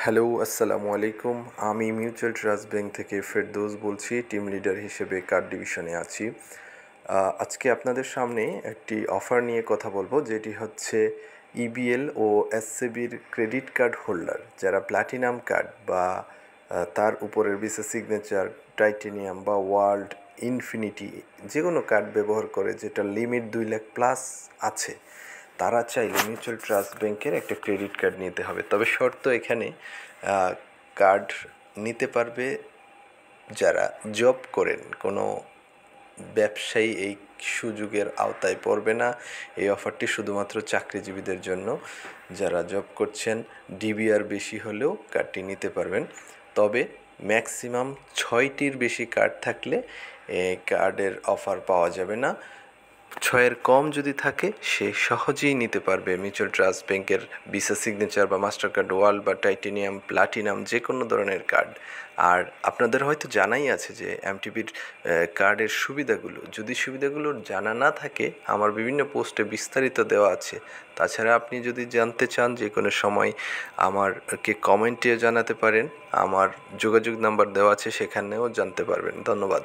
Hello, আসসালামু আলাইকুম। আমি মিউচুয়াল ট্রাস্ট ব্যাংক থেকে ফেরদৌস বলছি, টিম লিডার হিসেবে কার্ড ডিভিশনে আছি। আজকে আপনাদের সামনে একটি অফার নিয়ে কথা বলবো, যেটি হচ্ছে ইবিএল ও এসসিবির ক্রেডিট কার্ড হোল্ডার যারা প্ল্যাটিনাম কার্ড বা তার উপরের ভিসা সিগনেচার, টাইটেনিয়াম বা ওয়ার্ল্ড, ইনফিনিটি যে কোনো কার্ড ব্যবহার করে যেটা লিমিট 2 লাখ প্লাস আছে, তারা চাইলে মিউচুয়াল ট্রাস্ট ব্যাংকের একটা ক্রেডিট কার্ড নিতে হবে। তবে শর্ত এখানে, কার্ড নিতে পারবে যারা জব করেন, কোনো ব্যবসায়ী এই সুযোগের আওতায় পড়বে না। এই অফারটি শুধুমাত্র চাকরিজীবীদের জন্য। যারা জব করছেন, ডিবিআর বেশি হলেও কার্ডটি নিতে পারবেন। তবে ম্যাক্সিমাম 6টির বেশি কার্ড থাকলে এই কার্ডের অফার পাওয়া যাবে না। 6-এর কম যদি থাকে সে সহজেই নিতে পারবে মিউচুয়াল ট্রাস্ট ব্যাংকের ভিসা সিগনেচার বা মাস্টার কার্ড, ওয়ার্ল্ড বা টাইটেনিয়াম, প্লাটিনাম যে কোনো ধরনের কার্ড। আর আপনাদের হয়তো জানাই আছে যে এমটিবির কার্ডের সুবিধাগুলো। যদি সুবিধাগুলো জানা না থাকে, আমার বিভিন্ন পোস্টে বিস্তারিত দেওয়া আছে। তাছাড়া আপনি যদি জানতে চান, যে কোনো সময় আমারকে কমেন্টে জানাতে পারেন। আমার যোগাযোগ নাম্বার দেওয়া আছে, সেখানেও জানতে পারবেন। ধন্যবাদ।